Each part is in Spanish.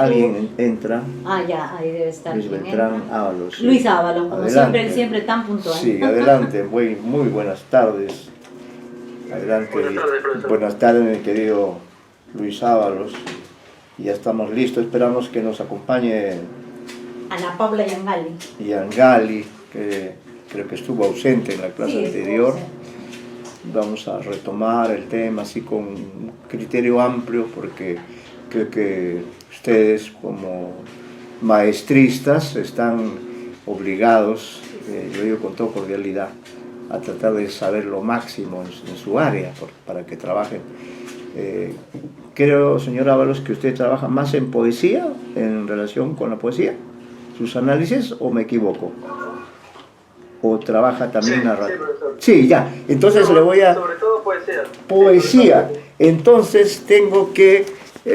Alguien entra, Ah, ya, ahí debe estar. Luis ¿Quién Beltrán entra? Ábalos. Sí. Luis Ábalos, como Adelante. siempre, siempre tan puntual. Sí, adelante, muy buenas tardes. Adelante. Buenas tardes, profesor. Buenas tardes, mi querido Luis Ábalos. Ya estamos listos, esperamos que nos acompañe Ana Paula Yangali. Yangali, que creo que estuvo ausente en la clase Sí, anterior. estuvo ausente. Vamos a retomar el tema así con un criterio amplio, porque creo que ustedes como maestristas están obligados, yo digo con toda cordialidad, a tratar de saber lo máximo en su área para que trabajen. Creo, señor Ábalos, que usted trabaja más en poesía, en relación con la poesía, sus análisis, ¿o me equivoco? ¿O trabaja también narrativa? Sí, profesor. Sí, ya. Entonces le voy a... Sobre todo poesía. Poesía. Entonces tengo que...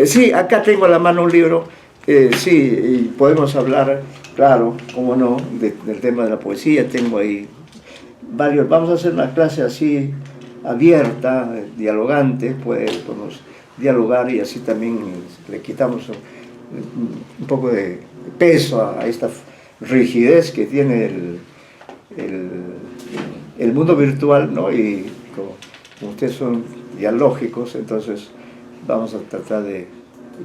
sí, acá tengo a la mano un libro. Sí, y podemos hablar, claro, cómo no, del tema de la poesía. Tengo ahí varios... Vamos a hacer una clase así, abierta, dialogante. Podemos dialogar y así también le quitamos un poco de peso a esta rigidez que tiene el mundo virtual, ¿no? Y como ustedes son dialógicos, entonces vamos a tratar de,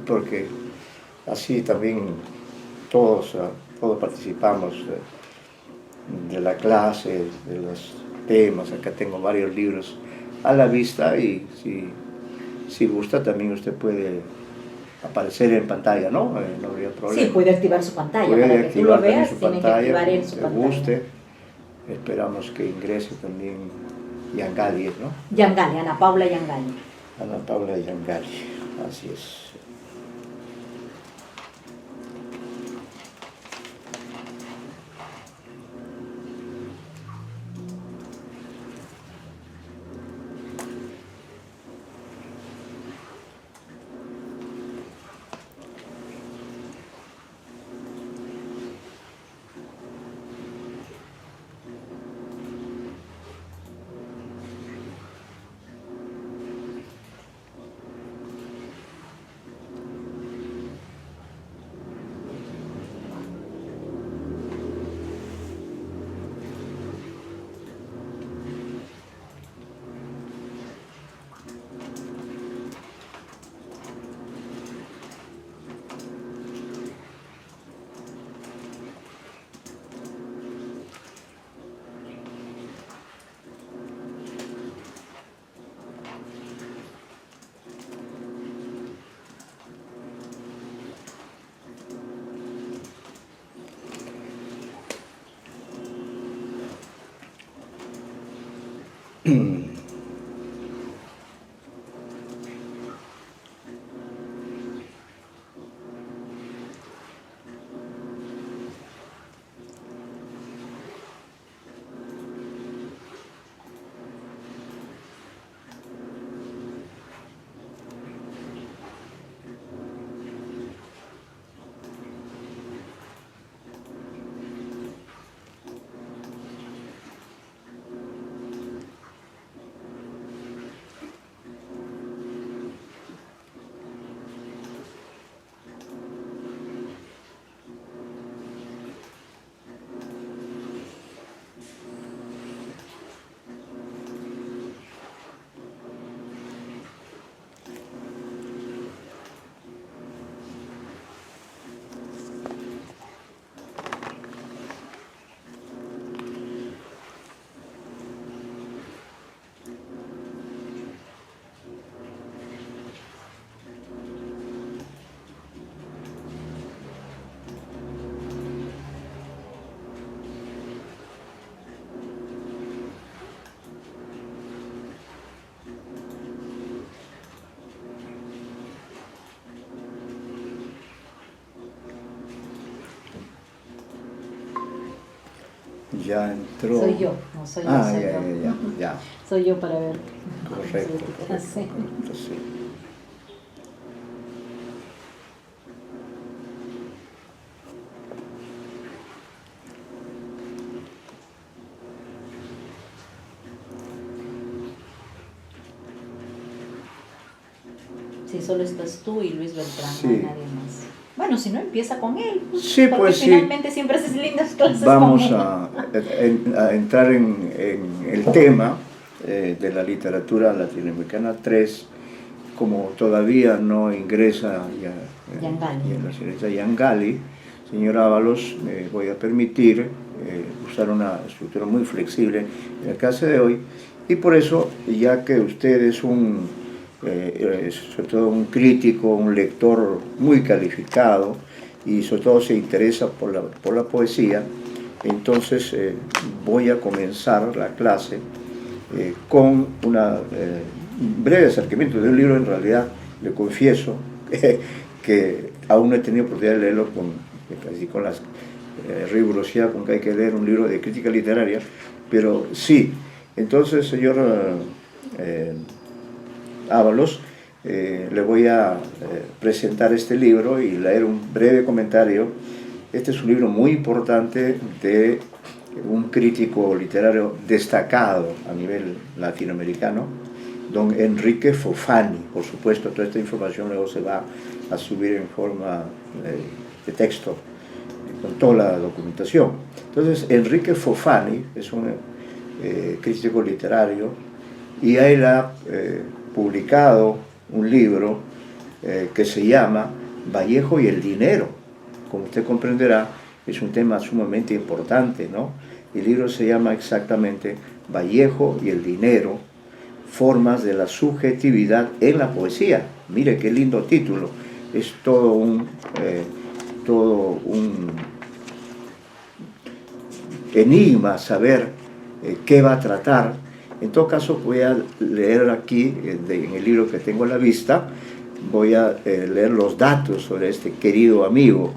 porque así también todos participamos de la clase, de los temas. Acá tengo varios libros a la vista y si gusta también usted puede aparecer en pantalla, ¿no? No habría problema. Sí, puede activar su pantalla. Puede para que tú lo activar también veas, su tiene que pantalla, activar en su le pantalla. guste. Esperamos que ingrese también Yangali, ¿no? Yangali, Ana Paula Yangali. Ana Paula Yangali, así es. Ya entró. Soy yo, no soy yo. Soy yo. Ya. Soy yo para ver. Correcto, Sí. correcto, sí. Sí, solo estás tú y Luis Beltrán, Sí. no hay nadie más. Bueno, si no, empieza con él. Sí, Porque pues sí. finalmente siempre haces lindas clases Vamos con él. a entrar en el tema de la literatura latinoamericana 3, como todavía no ingresa la señorita Yangali, señor Ábalos, me voy a permitir usar una estructura muy flexible en el caso de hoy, y por eso, ya que usted es sobre todo un crítico, un lector muy calificado, y sobre todo se interesa por la poesía, entonces voy a comenzar la clase con un breve acercamiento de un libro. En realidad, le confieso que aún no he tenido oportunidad de leerlo con la rigurosidad con que hay que leer un libro de crítica literaria, pero sí. Entonces, señor Ábalos, le voy a presentar este libro y leer un breve comentario. Este es un libro muy importante de un crítico literario destacado a nivel latinoamericano, don Enrique Fofani. Por supuesto, toda esta información luego se va a subir en forma de texto, con toda la documentación. Entonces, Enrique Fofani es un crítico literario, y él ha publicado un libro que se llama Vallejo y el dinero. Como usted comprenderá, es un tema sumamente importante, ¿no? El libro se llama exactamente Vallejo y el dinero, formas de la subjetividad en la poesía. Mire qué lindo título. Es todo un enigma saber qué va a tratar. En todo caso, voy a leer aquí, en el libro que tengo a la vista, voy a leer los datos sobre este querido amigo,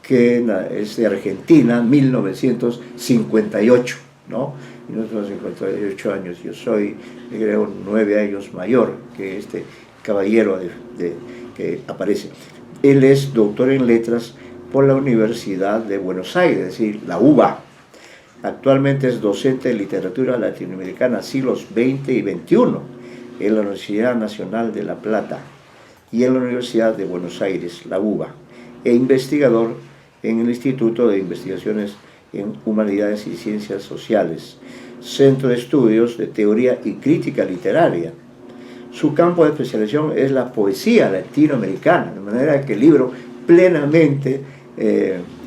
que es de Argentina, 1958, ¿no? 1958 años. Yo soy, creo, 9 años mayor que este caballero que aparece. Él es doctor en letras por la Universidad de Buenos Aires, es decir, la UBA. Actualmente es docente de literatura latinoamericana siglos XX y XXI en la Universidad Nacional de La Plata y en la Universidad de Buenos Aires, la UBA, e investigador en el Instituto de Investigaciones en Humanidades y Ciencias Sociales, Centro de Estudios de Teoría y Crítica Literaria. Su campo de especialización es la poesía latinoamericana, de manera que el libro plenamente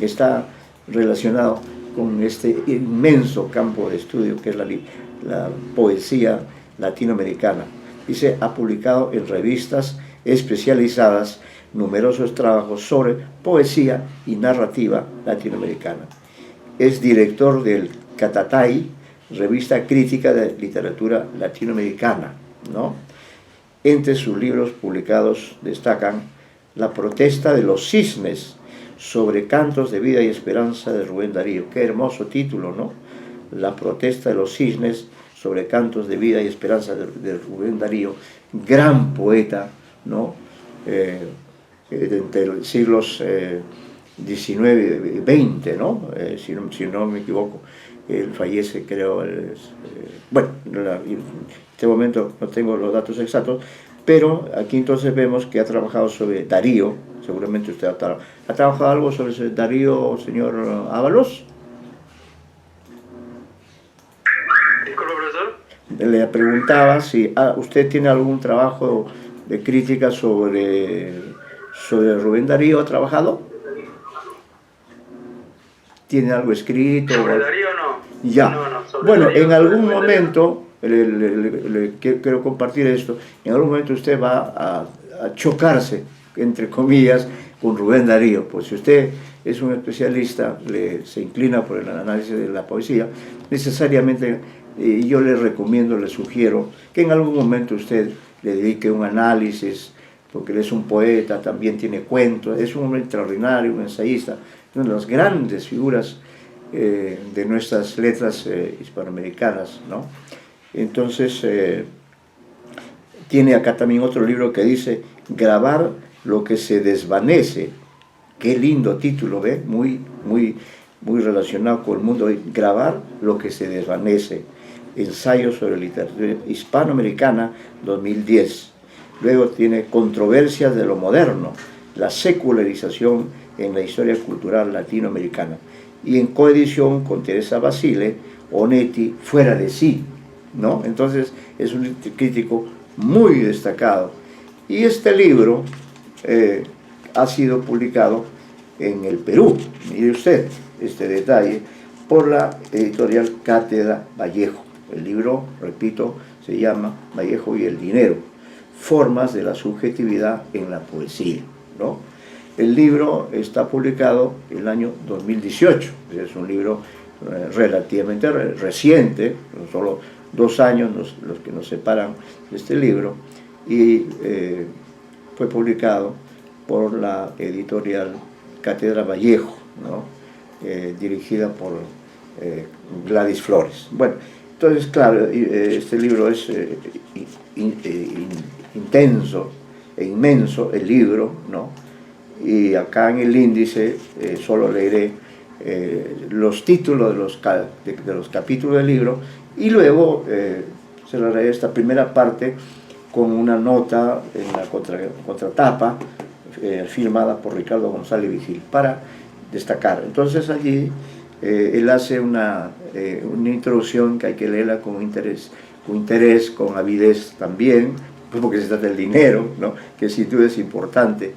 está relacionado con este inmenso campo de estudio que es la poesía latinoamericana. Dice, ha publicado en revistas especializadas numerosos trabajos sobre poesía y narrativa latinoamericana. Es director del Catatay, revista crítica de literatura latinoamericana, ¿no? Entre sus libros publicados destacan La protesta de los cisnes, sobre cantos de vida y esperanza, de Rubén Darío. Qué hermoso título, ¿no? La protesta de los cisnes, sobre cantos de vida y esperanza, de Rubén Darío, gran poeta, ¿no? Entre los siglos XIX y XX, ¿no? Si no me equivoco. Él fallece, creo, bueno, en este momento no tengo los datos exactos, pero aquí entonces vemos que ha trabajado sobre Darío. Seguramente usted ha trabajado algo sobre Darío, señor Ábalos. Disculpe, profesor. Le preguntaba si usted tiene algún trabajo de crítica sobre Rubén Darío. ¿Ha trabajado? ¿Tiene algo escrito? ¿Sobre Darío no? Ya. No, Bueno, Darío, en algún momento, quiero compartir esto, en algún momento usted va a chocarse, entre comillas, con Rubén Darío. Pues si usted es un especialista, se inclina por el análisis de la poesía, necesariamente yo le recomiendo, le sugiero que en algún momento usted le dedique un análisis, porque él es un poeta, también tiene cuentos, es un hombre extraordinario, un ensayista, una de las grandes figuras de nuestras letras hispanoamericanas, ¿no? Entonces, tiene acá también otro libro que dice Grabar lo que se desvanece. Qué lindo título, ¿ve? Muy relacionado con el mundo. Grabar lo que se desvanece. Ensayo sobre literatura hispanoamericana, 2010. Luego tiene Controversias de lo moderno, la secularización en la historia cultural latinoamericana, y en coedición con Teresa Basile, Onetti, Fuera de sí, ¿no? Entonces es un crítico muy destacado. Y este libro ha sido publicado en el Perú, mire usted este detalle, por la editorial Cátedra Vallejo. El libro, repito, se llama Vallejo y el dinero, formas de la subjetividad en la poesía, ¿no? El libro está publicado en el año 2018, es un libro relativamente reciente, solo 2 años los que nos separan de este libro, y fue publicado por la editorial Cátedra Vallejo, ¿no? Dirigida por Gladys Flores. Bueno, entonces, claro, este libro es intenso e inmenso, el libro, ¿no? Y acá en el índice solo leeré los títulos de los capítulos del libro, y luego se leeré esta primera parte con una nota en la contratapa firmada por Ricardo González Vigil, para destacar. Entonces allí él hace una introducción que hay que leerla con interés, con avidez también, porque se trata del dinero, ¿no? Que sin duda es importante.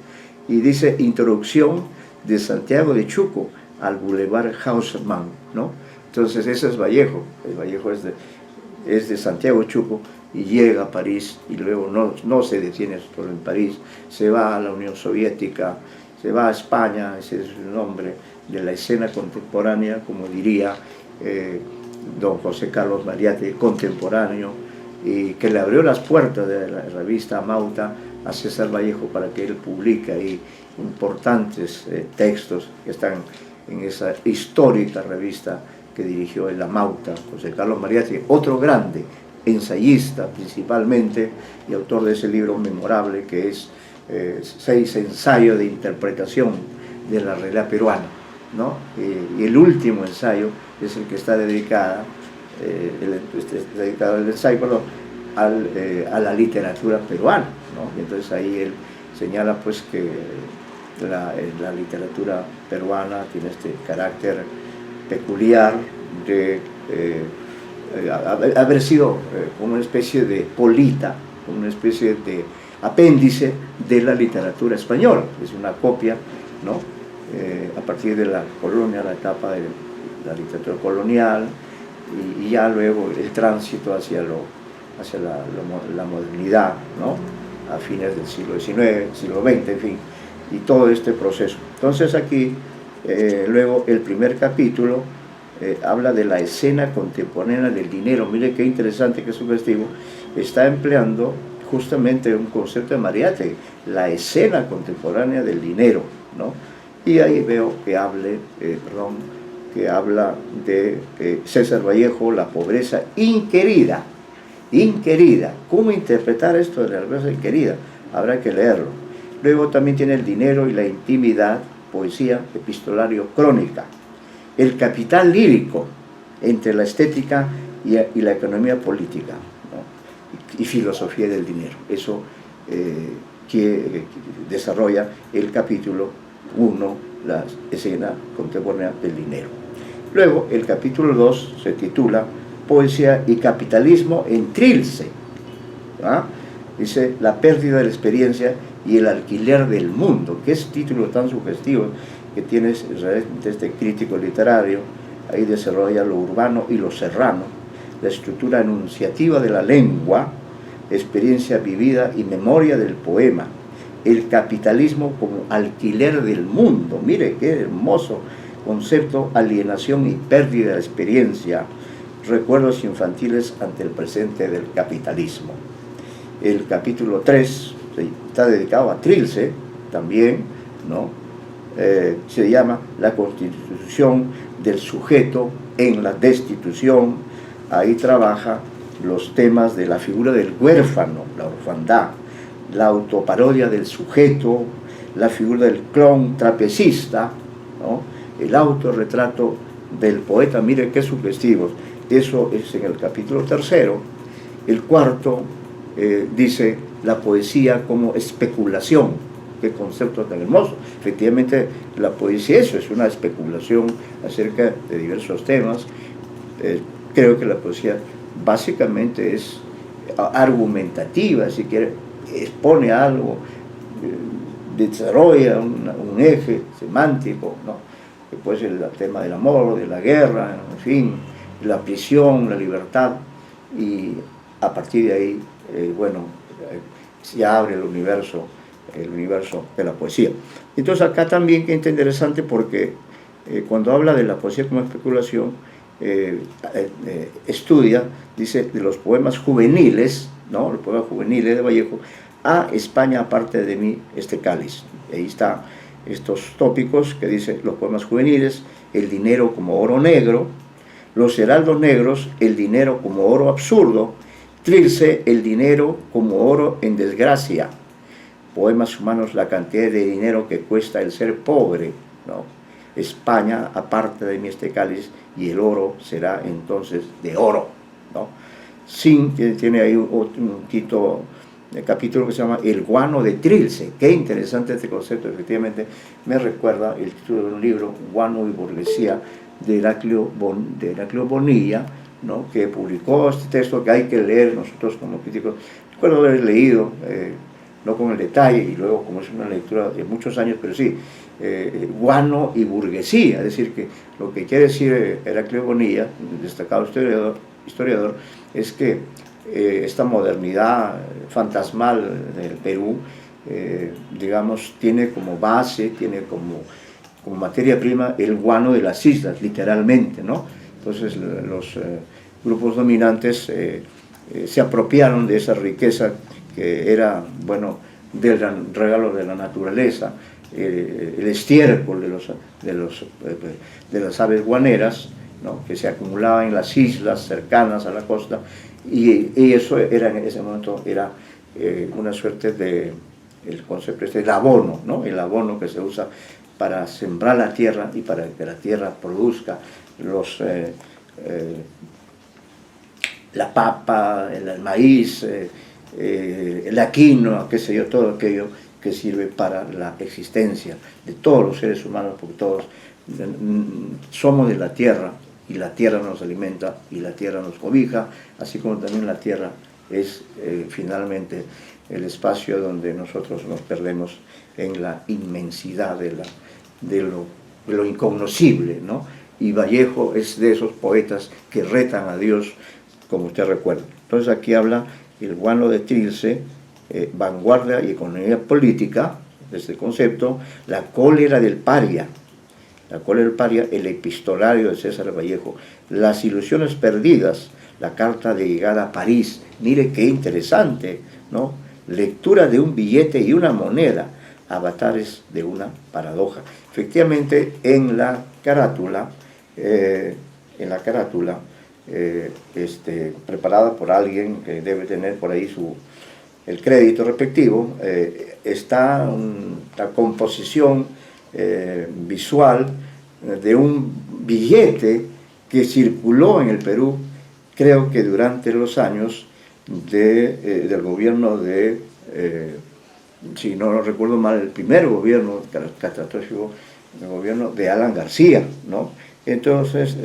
Y dice: introducción de Santiago de Chuco al Boulevard Haussmann, ¿no? Entonces ese es Vallejo. El Vallejo es de Santiago de Chuco, y llega a París, y luego no se detiene solo en París, se va a la Unión Soviética, se va a España. Ese es el nombre de la escena contemporánea, como diría don José Carlos Mariátegui, contemporáneo, y que le abrió las puertas de la revista Mauta a César Vallejo para que él publique ahí importantes textos que están en esa histórica revista que dirigió en la Mauta, José Carlos Mariátegui, otro grande ensayista principalmente, y autor de ese libro memorable que es 6 ensayos de interpretación de la realidad peruana, ¿no? Y el último ensayo es el que está dedicado, el ensayo, perdón, a la literatura peruana, ¿no? Y entonces ahí él señala pues que la literatura peruana tiene este carácter peculiar de haber sido una especie de polita, una especie de apéndice de la literatura española. Es una copia, ¿no? A partir de la colonia, la etapa de la literatura colonial, y ya luego el tránsito hacia la modernidad, ¿no? A fines del siglo XIX, siglo XX, en fin, y todo este proceso. Entonces aquí, luego el primer capítulo habla de la escena contemporánea del dinero. Mire qué interesante, qué sugestivo. Está empleando justamente un concepto de Mariátegui, la escena contemporánea del dinero, ¿no? Y ahí veo que habla de César Vallejo, la pobreza inquerida. ¿Cómo interpretar esto de la pobreza inquerida? Habrá que leerlo. Luego también tiene el dinero y la intimidad, poesía, epistolario, crónica. El capital lírico entre la estética y la economía política, ¿no? Y filosofía del dinero. Eso que desarrolla el capítulo 1, la escena contemporánea del dinero. Luego, el capítulo 2 se titula Poesía y capitalismo en Trilce. ¿Ah? Dice: la pérdida de la experiencia y el alquiler del mundo. Qué título tan sugestivo que tiene este crítico literario. Ahí desarrolla lo urbano y lo serrano, la estructura enunciativa de la lengua, experiencia vivida y memoria del poema, el capitalismo como alquiler del mundo. Mire qué hermoso concepto: alienación y pérdida de la experiencia, recuerdos infantiles ante el presente del capitalismo. El capítulo 3 está dedicado a Trilce también, ¿no? Se llama La constitución del sujeto en la destitución. Ahí trabaja los temas de la figura del huérfano, la orfandad, la autoparodia del sujeto, la figura del clown trapecista, ¿no? El autorretrato del poeta. Mire qué sugestivos. Eso es en el capítulo 3. El 4 dice la poesía como especulación, qué concepto tan hermoso. Efectivamente, la poesía eso es una especulación acerca de diversos temas. Creo que la poesía básicamente es argumentativa, si quiere, expone algo, desarrolla un eje semántico, ¿no? Que puede ser el tema del amor, de la guerra, en fin, la prisión, la libertad, y a partir de ahí, se abre el universo de la poesía. Entonces acá también que es interesante porque cuando habla de la poesía como especulación, estudia, dice, de los poemas juveniles, ¿no? Los poemas juveniles de Vallejo, a España aparte de mí este cáliz. Ahí están estos tópicos que dice los poemas juveniles, el dinero como oro negro, los heraldos negros, el dinero como oro absurdo, Trilce, el dinero como oro en desgracia, poemas humanos, la cantidad de dinero que cuesta el ser pobre, ¿no? España aparte de mí este cáliz, y el oro será entonces de oro, ¿no? Tiene ahí un capítulo que se llama El guano de Trilce. Qué interesante este concepto, efectivamente me recuerda el título de un libro, Guano y burguesía, de Heraclio Bonilla, ¿no? Que publicó este texto que hay que leer nosotros como críticos. Recuerdo haber leído, no con el detalle, y luego como es una lectura de muchos años, pero sí, guano y burguesía, es decir, que lo que quiere decir Heraclio Bonilla, destacado historiador, es que esta modernidad fantasmal del Perú, digamos, tiene como base, tiene como materia prima el guano de las islas, literalmente, ¿no? Entonces los grupos dominantes se apropiaron de esa riqueza que era, bueno, del regalo de la naturaleza, el estiércol de las aves guaneras, ¿no? Que se acumulaba en las islas cercanas a la costa, y eso era, en ese momento era una suerte de, el concepto del abono, ¿no? El abono que se usa para sembrar la tierra y para que la tierra produzca la papa, el maíz, la quinoa, qué sé yo, todo aquello que sirve para la existencia de todos los seres humanos, porque todos somos de la tierra, y la tierra nos alimenta y la tierra nos cobija, así como también la tierra es finalmente el espacio donde nosotros nos perdemos en la inmensidad de lo incognoscible, ¿no? Y Vallejo es de esos poetas que retan a Dios, como usted recuerda. Entonces aquí habla el guano de Trilce, vanguardia y economía política, de este concepto, la cólera del paria, el epistolario de César Vallejo, las ilusiones perdidas, la carta de llegada a París. Mire qué interesante, ¿no? Lectura de un billete y una moneda, avatares de una paradoja. Efectivamente, en la carátula, preparada por alguien que debe tener por ahí el crédito respectivo, está la composición visual de un billete que circuló en el Perú, creo que durante los años del gobierno si no recuerdo mal, el primer gobierno catastrófico, el gobierno de Alan García, ¿no? Entonces,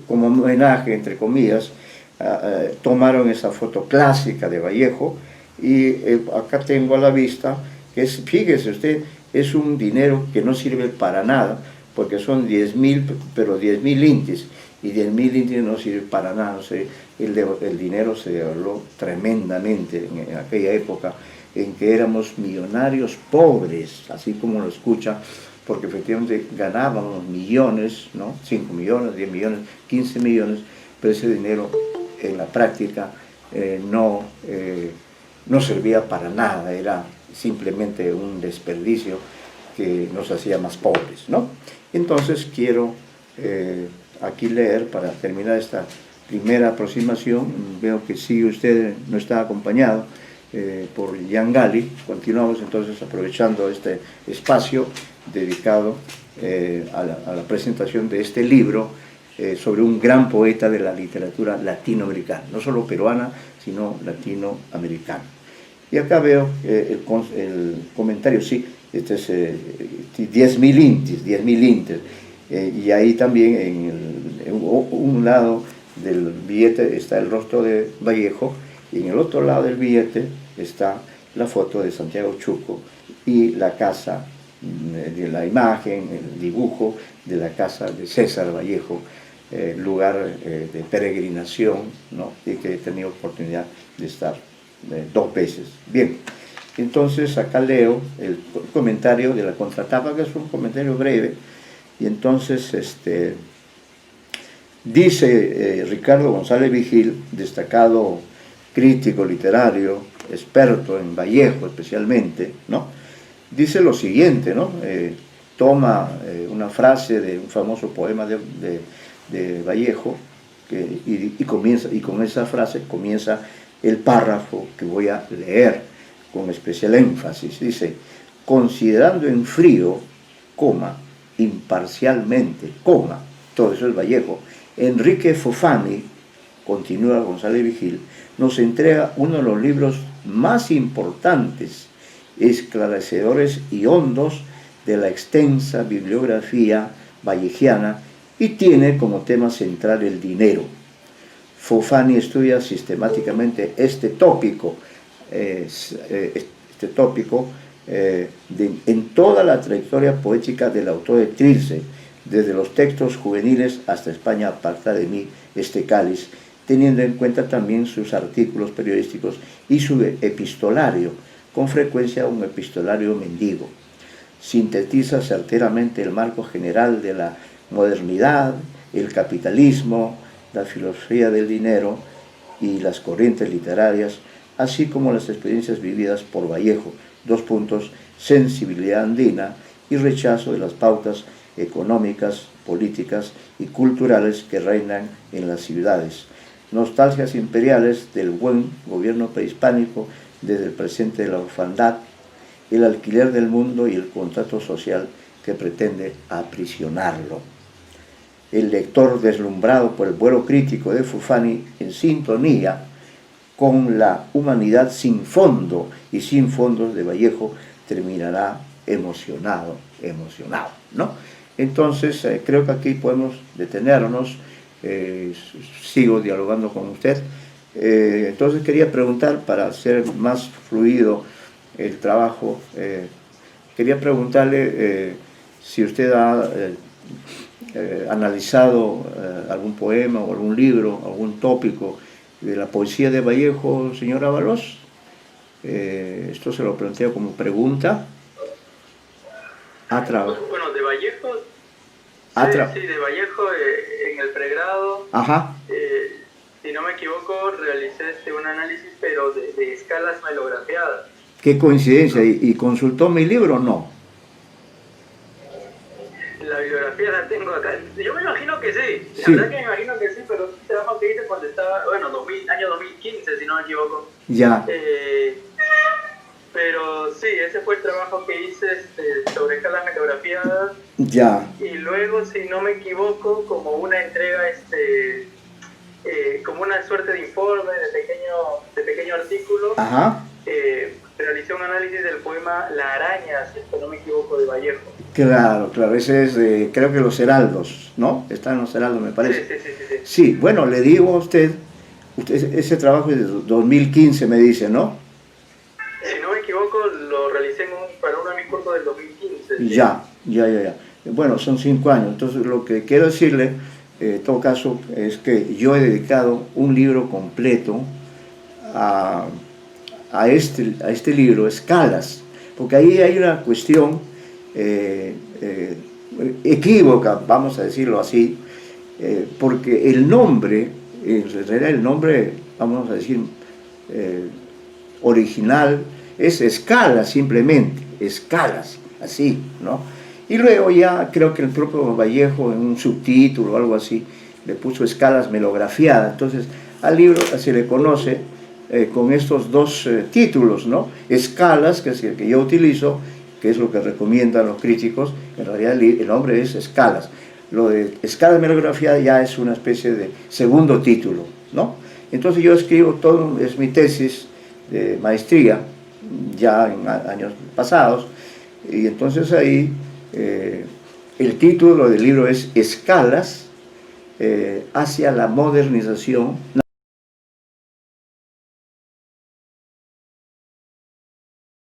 como homenaje, entre comillas, tomaron esa foto clásica de Vallejo, y acá tengo a la vista que fíjese usted, es un dinero que no sirve para nada, porque son 10.000, pero 10.000 intis, y 10.000 intis no sirve para nada. O sea, el dinero se devaluó tremendamente en aquella época en que éramos millonarios pobres, así como lo escucha, porque efectivamente ganábamos millones, ¿no? 5 millones, 10 millones, 15 millones, pero ese dinero en la práctica no servía para nada, era simplemente un desperdicio que nos hacía más pobres, ¿no? Entonces quiero aquí leer, para terminar esta primera aproximación. Veo que sí, usted no está acompañado por Jan Gali. Continuamos entonces aprovechando este espacio dedicado a la presentación de este libro sobre un gran poeta de la literatura latinoamericana, no solo peruana, sino latinoamericana. Y acá veo el comentario, sí, este es 10.000 intis, 10.000 intis. Y ahí también en un lado del billete está el rostro de Vallejo y en el otro lado del billete está la foto de Santiago Chuco y la casa, de la imagen, el dibujo de la casa de César Vallejo, lugar de peregrinación, ¿no? Y que he tenido oportunidad de estar 2 veces. Bien, entonces acá leo el comentario de la contratapa, que es un comentario breve, y entonces dice Ricardo González Vigil, destacado crítico literario, experto en Vallejo especialmente, ¿no? Dice lo siguiente, ¿no? Toma una frase de un famoso poema de Vallejo y con esa frase comienza el párrafo que voy a leer con especial énfasis. Dice: considerando en frío, coma, imparcialmente, coma, todo eso es Vallejo, Enrique Fofani, continúa González Vigil, nos entrega uno de los libros más importantes, esclarecedores y hondos de la extensa bibliografía vallejiana y tiene como tema central el dinero. Fofani estudia sistemáticamente este tópico en toda la trayectoria poética del autor de Trilce, desde los textos juveniles hasta España aparta de mí este cáliz, teniendo en cuenta también sus artículos periodísticos y su epistolario, con frecuencia un epistolario mendigo. Sintetiza certeramente el marco general de la modernidad, el capitalismo, la filosofía del dinero y las corrientes literarias, así como las experiencias vividas por Vallejo. Sensibilidad andina y rechazo de las pautas económicas, políticas y culturales que reinan en las ciudades. Nostalgias imperiales del buen gobierno prehispánico desde el presente de la orfandad, el alquiler del mundo y el contrato social que pretende aprisionarlo. El lector, deslumbrado por el vuelo crítico de Fofani, en sintonía con la humanidad sin fondo y sin fondos de Vallejo, terminará emocionado, ¿no? Entonces, creo que aquí podemos detenernos, sigo dialogando con usted. Entonces quería preguntar, para hacer más fluido el trabajo, quería preguntarle si usted ha analizado algún poema o algún libro, algún tópico de la poesía de Vallejo, señor Ábalos. Esto se lo planteo como pregunta. Bueno, de Vallejo, sí, de Vallejo en el pregrado, ajá. Si no me equivoco, realicé un análisis, pero de escalas melografiadas. Qué coincidencia, ¿y consultó mi libro o no? La bibliografía la tengo acá. Yo me imagino que sí. La sí. verdad que me imagino que sí, pero es un trabajo que hice cuando estaba, bueno, año 2015, si no me equivoco. Ya. Pero sí, ese fue el trabajo que hice sobre escalas melografiadas. Ya. Y luego, si no me equivoco, como una entrega, como una suerte de informe, de pequeño artículo. Ajá. Realicé un análisis del poema La Araña, si no me equivoco, de Vallejo. Claro, ese es creo que Los Heraldos, ¿no? Está en Los Heraldos, me parece. Sí. Sí, bueno, le digo a usted, ese trabajo es de 2015, me dice, ¿no? Si no me equivoco, lo realicé para uno de mis cursos del 2015. Ya. Bueno, son 5 años, entonces lo que quiero decirle, en todo caso, es que yo he dedicado un libro completo a este libro, Escalas, porque ahí hay una cuestión equívoca, vamos a decirlo así, porque el nombre, en realidad el nombre, vamos a decir, original, es Escalas, simplemente, Escalas, así, ¿no? Y luego ya creo que el propio Vallejo, en un subtítulo o algo así, le puso Escalas melografiadas. Entonces al libro se le conoce con estos 2 títulos, ¿no? Escalas, que es el que yo utilizo, que es lo que recomiendan los críticos. En realidad el nombre es Escalas. Lo de Escalas melografiadas ya es una especie de segundo título, ¿no? Entonces yo escribo todo, es mi tesis de maestría, ya en años pasados, y entonces ahí el título del libro es Escalas hacia la modernización